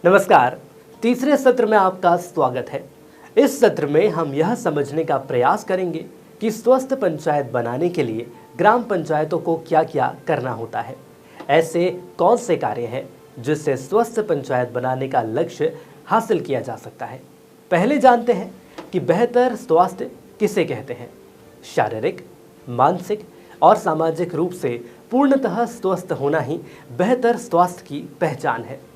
नमस्कार। तीसरे सत्र में आपका स्वागत है। इस सत्र में हम यह समझने का प्रयास करेंगे कि स्वस्थ पंचायत बनाने के लिए ग्राम पंचायतों को क्या क्या करना होता है। ऐसे कौन से कार्य हैं जिससे स्वस्थ पंचायत बनाने का लक्ष्य हासिल किया जा सकता है। पहले जानते हैं कि बेहतर स्वास्थ्य किसे कहते हैं। शारीरिक, मानसिक और सामाजिक रूप से पूर्णतः स्वस्थ होना ही बेहतर स्वास्थ्य की पहचान है।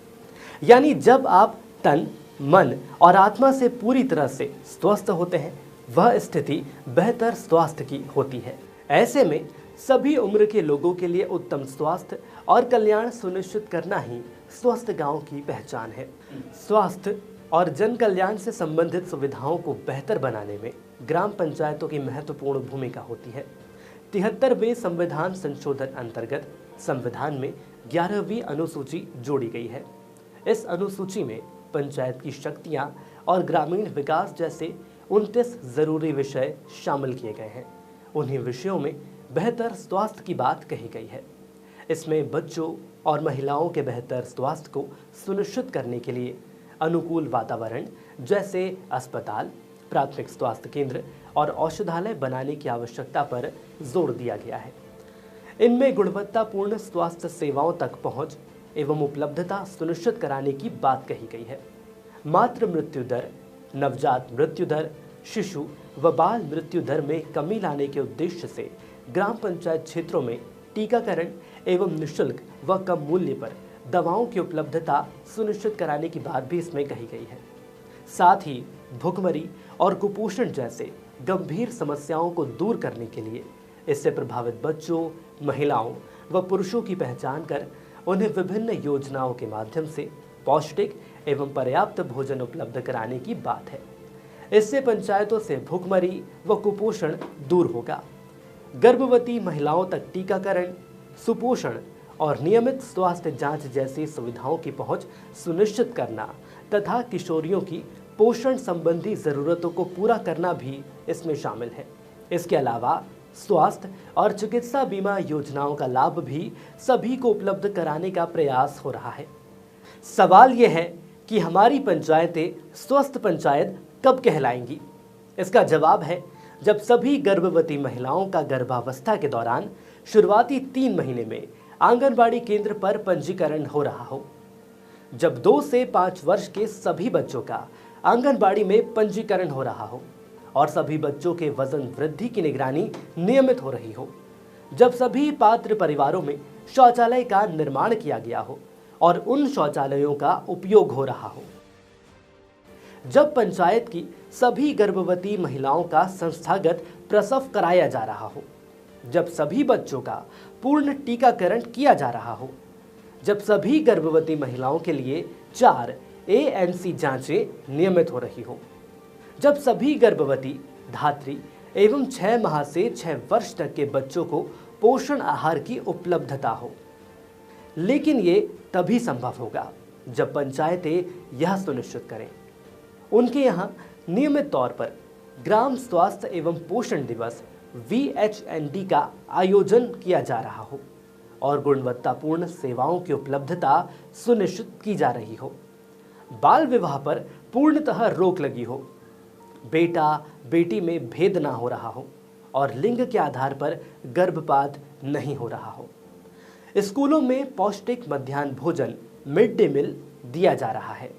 यानी जब आप तन, मन और आत्मा से पूरी तरह से स्वस्थ होते हैं, वह स्थिति बेहतर स्वास्थ्य की होती है। ऐसे में सभी उम्र के लोगों के लिए उत्तम स्वास्थ्य और कल्याण सुनिश्चित करना ही स्वस्थ गांव की पहचान है। स्वास्थ्य और जन कल्याण से संबंधित सुविधाओं को बेहतर बनाने में ग्राम पंचायतों की महत्वपूर्ण भूमिका होती है। 73वें संविधान संशोधन अंतर्गत संविधान में 11वीं अनुसूची जोड़ी गई है। इस अनुसूची में पंचायत की शक्तियां और ग्रामीण विकास जैसे 29 जरूरी विषय शामिल किए गए हैं। उन्हीं विषयों में बेहतर स्वास्थ्य की बात कही गई है। इसमें बच्चों और महिलाओं के बेहतर स्वास्थ्य को सुनिश्चित करने के लिए अनुकूल वातावरण जैसे अस्पताल, प्राथमिक स्वास्थ्य केंद्र और औषधालय बनाने की आवश्यकता पर जोर दिया गया है। इनमें गुणवत्तापूर्ण स्वास्थ्य सेवाओं तक पहुंच एवं उपलब्धता सुनिश्चित कराने की बात कही गई है। मातृ मृत्यु दर, नवजात मृत्यु दर, शिशु व बाल मृत्यु दर में कमी लाने के उद्देश्य से ग्राम पंचायत क्षेत्रों में टीकाकरण एवं निःशुल्क व कम मूल्य पर दवाओं की उपलब्धता सुनिश्चित कराने की बात भी इसमें कही गई है। साथ ही भुखमरी और कुपोषण जैसे गंभीर समस्याओं को दूर करने के लिए इससे प्रभावित बच्चों, महिलाओं व पुरुषों की पहचान कर उन्हें विभिन्न योजनाओं के माध्यम से पौष्टिक एवं पर्याप्त भोजन उपलब्ध कराने की बात है। इससे पंचायतों से भुखमरी व कुपोषण दूर होगा। गर्भवती महिलाओं तक टीकाकरण, सुपोषण और नियमित स्वास्थ्य जांच जैसी सुविधाओं की पहुंच सुनिश्चित करना तथा किशोरियों की पोषण संबंधी जरूरतों को पूरा करना भी इसमें शामिल है। इसके अलावा स्वास्थ्य और चिकित्सा बीमा योजनाओं का लाभ भी सभी को उपलब्ध कराने का प्रयास हो रहा है। सवाल यह है कि हमारी पंचायतें स्वस्थ पंचायत कब कहलाएंगी। इसका जवाब है जब सभी गर्भवती महिलाओं का गर्भावस्था के दौरान शुरुआती 3 महीने में आंगनबाड़ी केंद्र पर पंजीकरण हो रहा हो, जब 2 से 5 वर्ष के सभी बच्चों का आंगनबाड़ी में पंजीकरण हो रहा हो और सभी बच्चों के वजन वृद्धि की निगरानी नियमित हो रही हो, जब सभी पात्र परिवारों में शौचालय का निर्माण किया गया हो और उन शौचालयों का उपयोग हो रहा हो, जब पंचायत की सभी गर्भवती महिलाओं का संस्थागत प्रसव कराया जा रहा हो, जब सभी बच्चों का पूर्ण टीकाकरण किया जा रहा हो, जब सभी गर्भवती महिलाओं के लिए 4 ANC जांचें नियमित हो रही हो, जब सभी गर्भवती, धात्री एवं 6 माह से 6 वर्ष तक के बच्चों को पोषण आहार की उपलब्धता हो। लेकिन ये तभी संभव होगा जब पंचायतें यह सुनिश्चित करें। उनके यहाँ नियमित तौर पर ग्राम स्वास्थ्य एवं पोषण दिवस VHND का आयोजन किया जा रहा हो और गुणवत्तापूर्ण सेवाओं की उपलब्धता सुनिश्चित की जा रही हो। बाल विवाह पर पूर्णतः रोक लगी हो, बेटा बेटी में भेद ना हो रहा हो और लिंग के आधार पर गर्भपात नहीं हो रहा हो। स्कूलों में पौष्टिक मध्याह्न भोजन मिड डे मील दिया जा रहा है।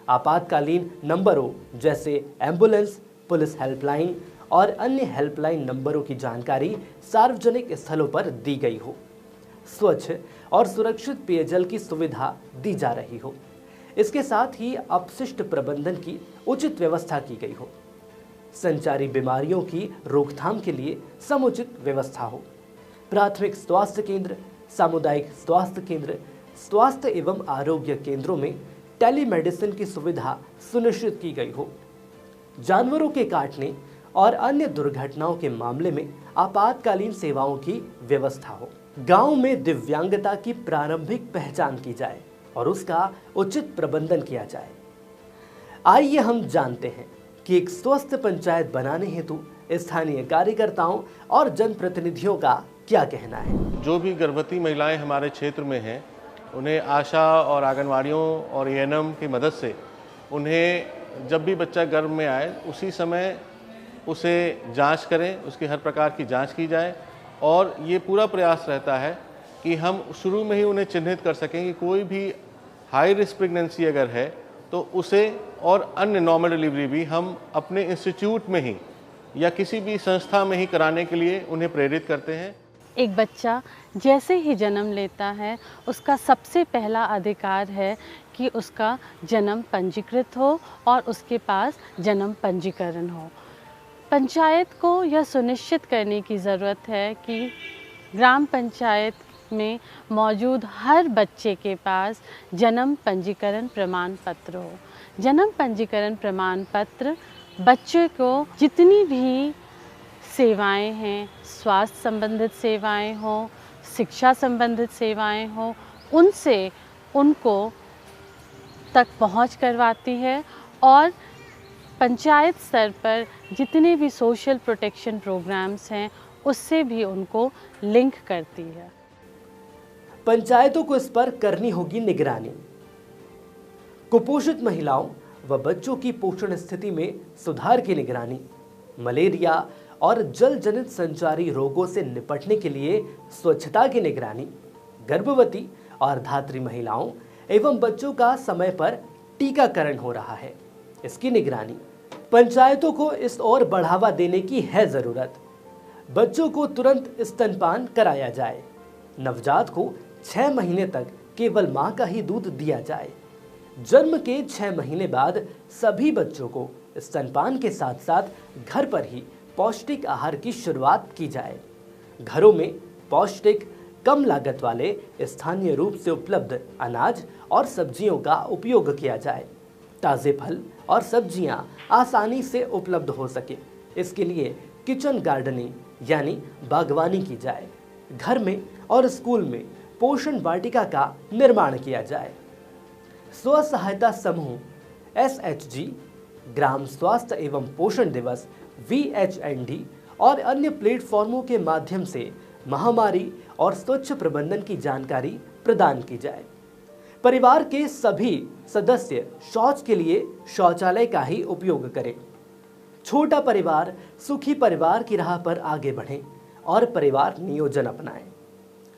आपातकालीन नंबरों जैसे एम्बुलेंस, पुलिस हेल्पलाइन और अन्य हेल्पलाइन नंबरों की जानकारी सार्वजनिक स्थलों पर दी गई हो। स्वच्छ और सुरक्षित पेयजल की सुविधा दी जा रही हो। इसके साथ ही अपशिष्ट प्रबंधन की उचित व्यवस्था की गई हो। संचारी बीमारियों की रोकथाम के लिए समुचित व्यवस्था हो। प्राथमिक स्वास्थ्य केंद्र, सामुदायिक स्वास्थ्य केंद्र, स्वास्थ्य एवं आरोग्य केंद्रों में टेलीमेडिसिन की सुविधा सुनिश्चित की गई हो। जानवरों के काटने और अन्य दुर्घटनाओं के मामले में आपातकालीन सेवाओं की व्यवस्था हो। गांव में दिव्यांगता की प्रारंभिक पहचान की जाए और उसका उचित प्रबंधन किया जाए। आइए हम जानते हैं कि एक स्वस्थ पंचायत बनाने हेतु स्थानीय कार्यकर्ताओं और जनप्रतिनिधियों का क्या कहना है। जो भी गर्भवती महिलाएं हमारे क्षेत्र में हैं उन्हें आशा और आंगनवाड़ियों और एएनएम की मदद से उन्हें जब भी बच्चा गर्भ में आए उसी समय उसे जांच करें, उसकी हर प्रकार की जांच की जाए और ये पूरा प्रयास रहता है कि हम शुरू में ही उन्हें चिन्हित कर सकें कि कोई भी हाई रिस्क प्रेगनेंसी अगर है तो उसे और अन्य नॉर्मल डिलीवरी भी हम अपने इंस्टीट्यूट में ही या किसी भी संस्था में ही कराने के लिए उन्हें प्रेरित करते हैं। एक बच्चा जैसे ही जन्म लेता है उसका सबसे पहला अधिकार है कि उसका जन्म पंजीकृत हो और उसके पास जन्म पंजीकरण हो। पंचायत को यह सुनिश्चित करने की ज़रूरत है कि ग्राम पंचायत में मौजूद हर बच्चे के पास जन्म पंजीकरण प्रमाण पत्र हो। जन्म पंजीकरण प्रमाण पत्र बच्चे को जितनी भी सेवाएं हैं, स्वास्थ्य संबंधित सेवाएं हों, शिक्षा संबंधित सेवाएं हों, उनसे उनको तक पहुंच करवाती है और पंचायत स्तर पर जितने भी सोशल प्रोटेक्शन प्रोग्राम्स हैं उससे भी उनको लिंक करती है। पंचायतों को इस पर करनी होगी निगरानी। कुपोषित महिलाओं व बच्चों की पोषण स्थिति में सुधार की निगरानी, मलेरिया और जल जनित संचारी रोगों से निपटने के लिए स्वच्छता की निगरानी, गर्भवती और धात्री महिलाओं एवं बच्चों का समय पर टीकाकरण हो रहा है, इसकी निगरानी। पंचायतों को इस ओर बढ़ावा देने की है जरूरत। बच्चों को तुरंत स्तनपान कराया जाए। नवजात को 6 महीने तक केवल मां का ही दूध दिया जाए। जन्म के 6 महीने बाद सभी बच्चों को स्तनपान के साथ साथ घर पर ही पौष्टिक आहार की शुरुआत की जाए। घरों में पौष्टिक कम लागत वाले स्थानीय रूप से उपलब्ध अनाज और सब्जियों का उपयोग किया जाए। ताज़े फल और सब्जियां आसानी से उपलब्ध हो सके, इसके लिए किचन गार्डनिंग यानी बागवानी की जाए। घर में और स्कूल में पोषण वाटिका का निर्माण किया जाए। स्व सहायता समूह SHG, ग्राम स्वास्थ्य एवं पोषण दिवस VHND और अन्य प्लेटफॉर्मों के माध्यम से महामारी और स्वच्छ प्रबंधन की जानकारी प्रदान की जाए। परिवार के सभी सदस्य शौच के लिए शौचालय का ही उपयोग करें। छोटा परिवार सुखी परिवार की राह पर आगे बढ़े और परिवार नियोजन अपनाएं।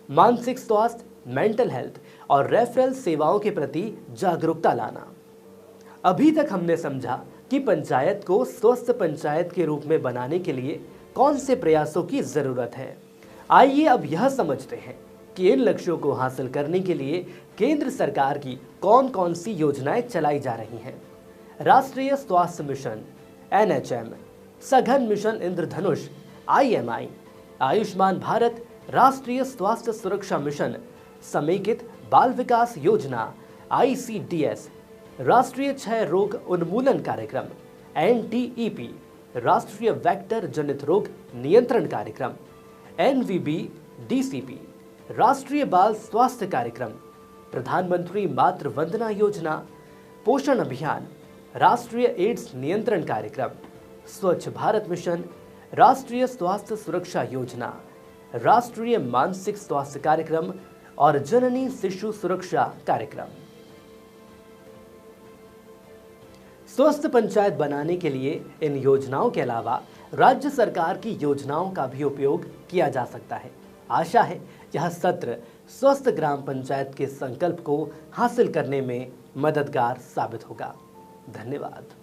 मानसिक स्वास्थ्य, मेंटल हेल्थ और रेफरल सेवाओं के प्रति जागरूकता लाना। अभी तक हमने समझा कि पंचायत को स्वस्थ पंचायत के रूप में बनाने के लिए कौन से प्रयासों की जरूरत है। आइए अब यह समझते हैं कि इन लक्ष्यों को हासिल करने के लिए केंद्र सरकार की कौन कौन सी योजनाएं चलाई जा रही हैं। राष्ट्रीय स्वास्थ्य मिशन NHM, सघन मिशन इंद्रधनुष IMI, आयुष्मान भारत राष्ट्रीय स्वास्थ्य सुरक्षा मिशन, समेकित बाल विकास योजना ICDS, राष्ट्रीय क्षय रोग उन्मूलन कार्यक्रम NTEP, राष्ट्रीय वेक्टर जनित रोग नियंत्रण कार्यक्रम NVB-DCP, राष्ट्रीय बाल स्वास्थ्य कार्यक्रम, प्रधानमंत्री मातृ वंदना योजना, पोषण अभियान, राष्ट्रीय एड्स नियंत्रण कार्यक्रम, स्वच्छ भारत मिशन, राष्ट्रीय स्वास्थ्य सुरक्षा योजना, राष्ट्रीय मानसिक स्वास्थ्य कार्यक्रम और जननी शिशु सुरक्षा कार्यक्रम। स्वस्थ पंचायत बनाने के लिए इन योजनाओं के अलावा राज्य सरकार की योजनाओं का भी उपयोग किया जा सकता है। आशा है यह सत्र स्वस्थ ग्राम पंचायत के संकल्प को हासिल करने में मददगार साबित होगा। धन्यवाद।